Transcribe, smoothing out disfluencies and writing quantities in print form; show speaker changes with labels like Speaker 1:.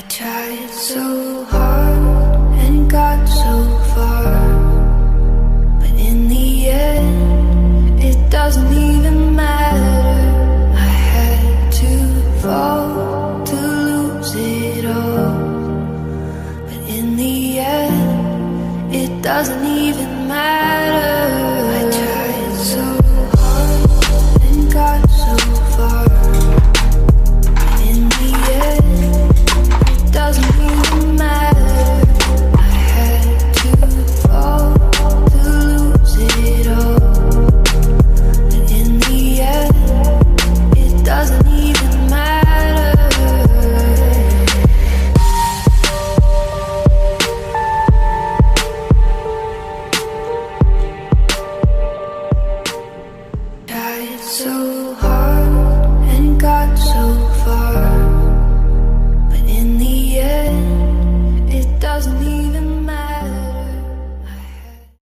Speaker 1: tried so hard and got so far, but in the end, it doesn't even matter. I had to fall to lose it all, but in the end, it doesn't even